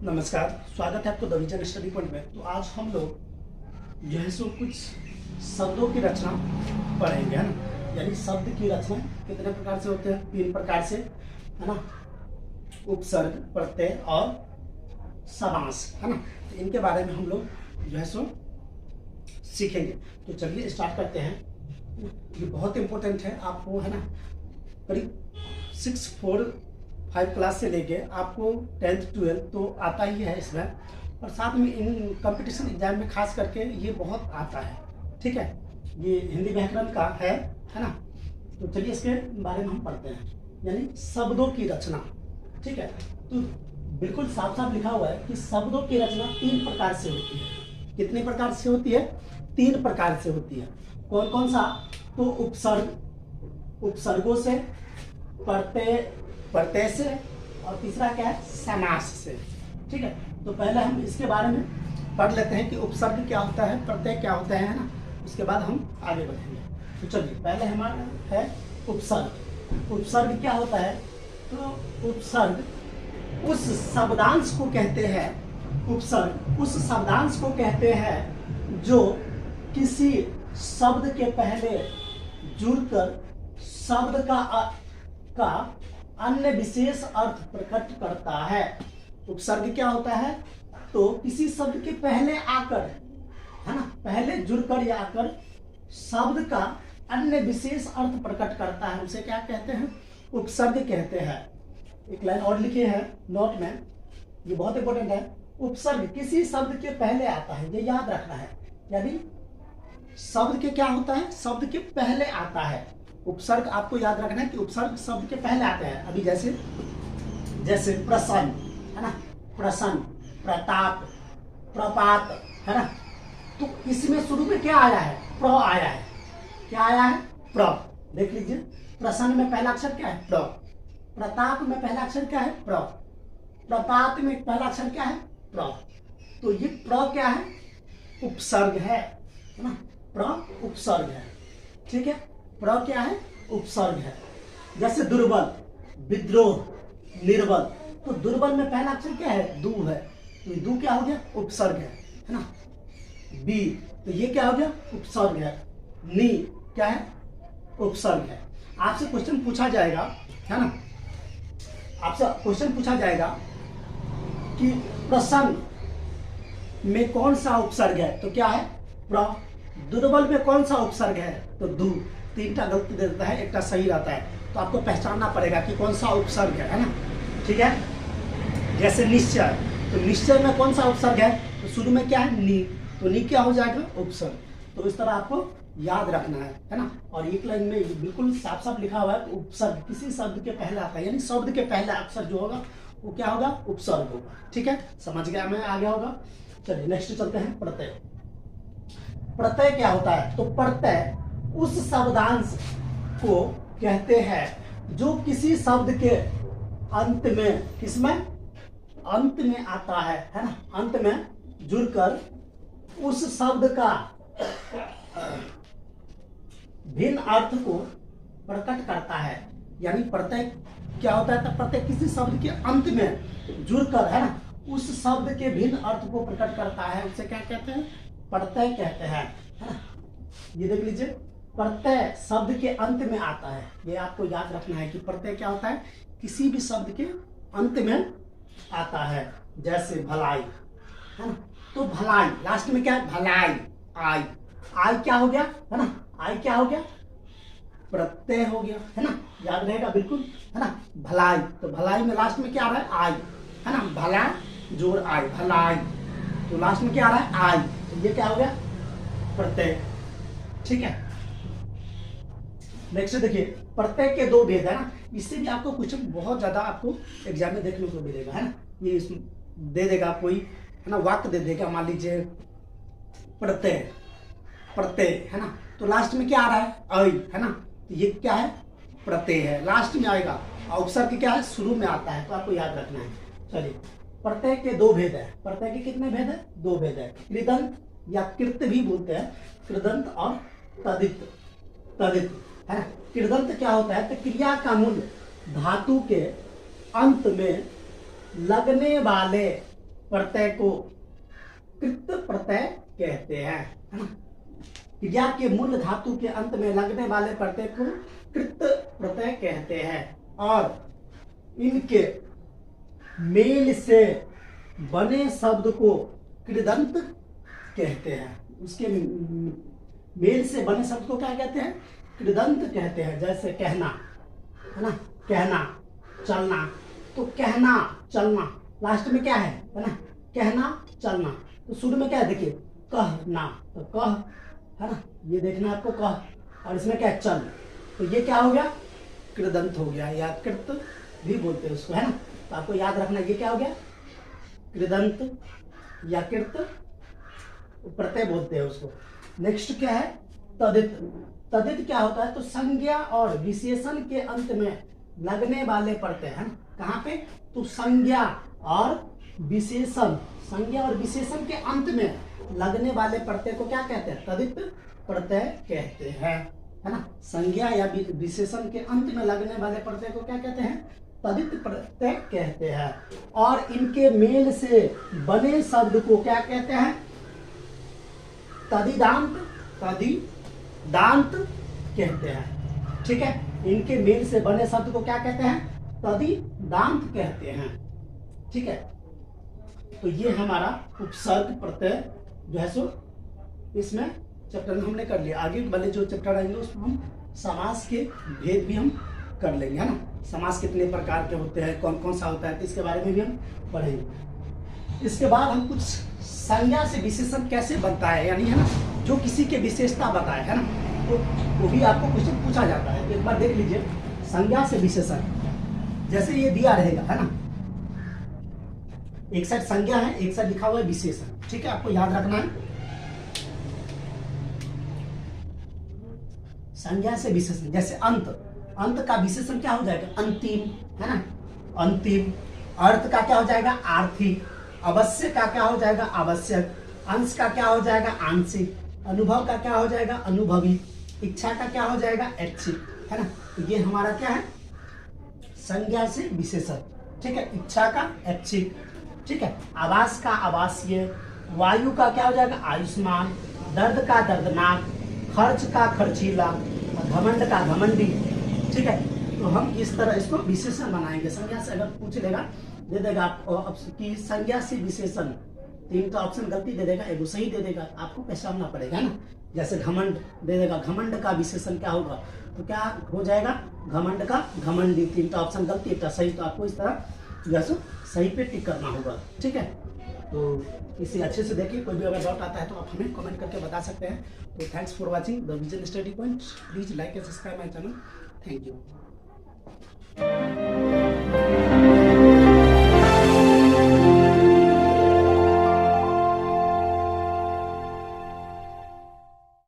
नमस्कार, स्वागत है आपको द विजन स्टडी पॉइंट में। तो आज हम लोग जो है सो कुछ शब्दों की रचना पढ़ेंगे, है ना। यानी शब्द की रचना कितने प्रकार से होते हैं? 3 प्रकार से, है ना। उपसर्ग, प्रत्यय और समास, है ना। तो इनके बारे में हम लोग जो है सो सीखेंगे। तो चलिए स्टार्ट करते हैं। ये बहुत इंपॉर्टेंट है आपको, है ना। करीब 6, 4, 5 क्लास से लेके आपको 10th 12th तो आता ही है इसमें, और साथ में इन कंपटीशन एग्जाम में खास करके ये बहुत आता है। ठीक है, ये हिंदी व्याकरण का है ना। तो चलिए इसके बारे में हम पढ़ते हैं, यानी शब्दों की रचना। ठीक है, तो बिल्कुल साफ साफ लिखा हुआ है कि शब्दों की रचना 3 प्रकार से होती है। कितने प्रकार से होती है? 3 प्रकार से होती है। कौन कौन सा? तो उपसर्ग, उपसर्गों से, प्रत्यय से, और तीसरा क्या है? समास से। ठीक है, तो पहले हम इसके बारे में पढ़ लेते हैं कि उपसर्ग क्या होता है, प्रत्यय क्या होता है ना। उसके बाद हम आगे बढ़ेंगे। तो चलिए पहले हमारा है उपसर्ग। उपसर्ग क्या होता है? तो उपसर्ग उस शब्दांश को कहते हैं, उपसर्ग उस शब्दांश को कहते हैं जो किसी शब्द के पहले जुड़कर शब्द का अन्य विशेष अर्थ प्रकट करता है। उपसर्ग क्या होता है? तो किसी शब्द के पहले आकर, है ना, पहले जुड़कर या आकर शब्द का अन्य विशेष अर्थ प्रकट करता है, उसे क्या कहते हैं? उपसर्ग कहते हैं। एक लाइन और लिखे हैं नोट में, ये बहुत इंपॉर्टेंट है। उपसर्ग किसी शब्द के पहले आता है, ये याद रखना है। यानी शब्द के क्या होता है? शब्द के पहले आता है। उपसर्ग आपको याद रखना है कि उपसर्ग शब्द के पहले आते हैं। अभी जैसे प्रसन्न, है ना, प्रसन्न, प्रताप, प्रपात, है ना। तो इसमें शुरू में क्या आया है? प्र आया है। क्या आया है? प्र। देख लीजिए, प्रसन्न में पहला अक्षर क्या है? प्र। प्रताप में पहला अक्षर क्या है? प्र। प्रपात में पहला अक्षर क्या है? प्र। तो ये प्र क्या है? उपसर्ग है ना। प्र उपसर्ग है। ठीक है, प्र क्या है? उपसर्ग है। जैसे दुर्बल, विद्रोह, निर्बल, तो दुर्बल में पहला अक्षर क्या है? दू है, तो ये दू क्या हो गया? उपसर्ग है ना। बी, तो ये क्या हो गया? उपसर्ग है। नी क्या है? उपसर्ग है। आपसे क्वेश्चन पूछा जाएगा, है ना, आपसे क्वेश्चन पूछा जाएगा कि प्रसन्न में कौन सा उपसर्ग है? तो क्या है? प्र। दुर्बल में कौन सा उपसर्ग है? तो दू। 3टा गलती दे देता है, 1टा सही रहता है। तो आपको पहचानना पड़ेगा कि कौन सा उपसर्ग है ना। ठीक है, जैसे निश्चय, तो निश्चय में कौन सा उपसर्ग है? तो शुरू में क्या है? नी, तो नी क्या हो जाएगा? उपसर्ग। तो इस तरह आपको याद रखना है ना। और एक लाइन में बिल्कुल साफ साफ लिखा हुआ है कि उपसर्ग किसी शब्द के पहले आता है, यानी शब्द के पहले अक्षर जो होगा वो क्या होगा? उपसर्ग होगा। ठीक है, समझ गया मैं, आ गया होगा। चलिए नेक्स्ट चलते हैं, प्रत्यय। प्रत्यय क्या होता है? तो प्रत्यय उस शब्दांश को कहते हैं जो किसी शब्द के अंत में, किसमें? अंत में आता है ना। अंत में जुड़कर उस शब्द का भिन्न अर्थ को प्रकट करता है। यानी प्रत्यय क्या होता है? तो प्रत्यय किसी शब्द के अंत में जुड़कर, है ना, उस शब्द के भिन्न अर्थ को प्रकट करता है, उसे क्या कहते हैं? प्रत्यय कहते हैं, है ना। ये देख लीजिए, प्रत्यय शब्द के अंत में आता है। ये आपको याद रखना है कि प्रत्यय क्या होता है? किसी भी शब्द के अंत में आता है। जैसे भलाई, है ना, तो भलाई लास्ट में क्या है? भलाई। आई, आई क्या हो गया? है ना, आई क्या हो गया? प्रत्यय हो गया, है ना। याद रहेगा बिल्कुल, है ना। भलाई, तो भलाई में लास्ट में क्या आ रहा है? आई, है ना। भला जोड़ आई, भलाई, तो लास्ट में क्या आ रहा है? आई, तो ये क्या हो गया? प्रत्यय। ठीक है, नेक्स्ट देखिए, प्रत्यय के 2 भेद है ना। इससे भी आपको क्वेश्चन बहुत ज्यादा आपको एग्जाम में देखने को मिलेगा, है ना। ये दे देगा कोई, है ना, वाक्य दे देगा, मान लीजिए प्रत्यय, प्रत्यय, है ना, तो लास्ट में क्या आ रहा है? आई, है ना, तो ये क्या है? प्रत्यय है, लास्ट में आएगा। और उपसर्ग क्या है? शुरू में आता है, तो आपको याद रखना है। चलिए, प्रत्यय के 2 भेद है। प्रत्यय के कितने भेद है? 2 भेद है। कृदंत या कृत भी बोलते हैं, कृदंत और तदित, तदित, है। कृदंत क्या होता है? तो क्रिया का मूल धातु के अंत में लगने वाले प्रत्यय को कृत प्रत्यय कहते हैं, है ना। क्रिया के मूल धातु के अंत में लगने वाले प्रत्यय को कृत प्रत्यय कहते हैं और इनके मेल से बने शब्द को कृदंत कहते हैं। उसके मेल से बने शब्द को क्या कहते हैं? कृदंत कहते हैं। जैसे कहना, है ना, कहना, चलना। तो कहना, चलना, लास्ट में क्या है ना, कहना, चलना। तो शुरू में क्या है, देखिए कहना, तो कह, है ना, ये देखना आपको कह, और इसमें क्या है, चल। तो ये क्या हो गया, कृदंत हो गया, या कृत भी बोलते हैं उसको, है ना। तो आपको याद रखना ये क्या हो गया, कृदंत या कृत प्रत्यय बोलते हैं उसको। नेक्स्ट क्या है, तदित। तदित क्या होता है, तो संज्ञा और विशेषण के अंत में लगने वाले प्रत्यय, है ना। कहाँ पे, तो संज्ञा और विशेषण, संज्ञा और विशेषण के अंत में लगने वाले प्रत्यय को क्या कहते हैं, तदित प्रत्यय कहते हैं, है ना। संज्ञा या विशेषण के अंत में लगने वाले प्रत्यय को क्या कहते हैं, तदित प्रत्यय कहते हैं। और इनके मेल से बने शब्द को क्या कहते हैं, तदिदांत, तदिदांत कहते हैं। ठीक है, इनके मेल से बने शब्द को क्या कहते हैं, तदिदांत कहते हैं। ठीक है, तो ये हमारा उपसर्ग प्रत्यय जो है सो इसमें चैप्टर में हमने कर लिया। आगे वाले जो चैप्टर आएंगे उसमें हम समास के भेद भी हम कर लेंगे, है ना। समास कितने प्रकार के होते हैं, कौन कौन सा होता है, इसके बारे में भी हम पढ़ेंगे। इसके बाद हम कुछ संज्ञा से विशेषण कैसे बनता है, यानी, है ना, जो किसी के विशेषता बताए, है ना, तो वो भी आपको क्वेश्चन पूछा जाता है। एक बार देख लीजिए, संज्ञा से विशेषण, जैसे ये दिया रहेगा, है ना, एक साइड संज्ञा है, एक साइड लिखा हुआ है विशेषण। ठीक है, आपको याद रखना है, संज्ञा से विशेषण। जैसे अंत, अंत का विशेषण क्या हो जाएगा, अंतिम, है ना, अंतिम। अर्थ का क्या हो जाएगा, आर्थिक। अवश्य का क्या हो जाएगा, आवश्यक। अंश का क्या हो जाएगा, आंशिक। अनुभव का क्या हो जाएगा, अनुभवी। इच्छा का क्या हो जाएगा, ऐच्छिक, है ना। तो ये हमारा क्या है, संज्ञा से विशेषण। ठीक है, इच्छा का ऐच्छिक। ठीक है, आवास का आवासीय। वायु का क्या हो जाएगा, आयुष्मान। दर्द का दर्दनाक। खर्च का खर्चीला। घमंड का घमंडी। ठीक है, तो हम इस तरह इसको विशेषण बनाएंगे। संज्ञा से अगर पूछ लेगा, दे देगा आप कि संज्ञा से विशेषण, 3 का ऑप्शन गलती दे देगा, एगो सही दे देगा, आपको पहचानना पड़ेगा ना। जैसे घमंड दे देगा, घमंड का विशेषण क्या होगा, तो क्या हो जाएगा, घमंड का घमंडी। 3 का ऑप्शन गलती, 1 सही। तो आपको इस तरह जैसे सही पे टिक करना होगा। ठीक है, तो इसे अच्छे से देखिए। कोई भी अगर डाउट आता है तो आप हमें कमेंट करके बता सकते हैं। तो thanks for watching the vision study point. Please like and subscribe my channel. Thank you.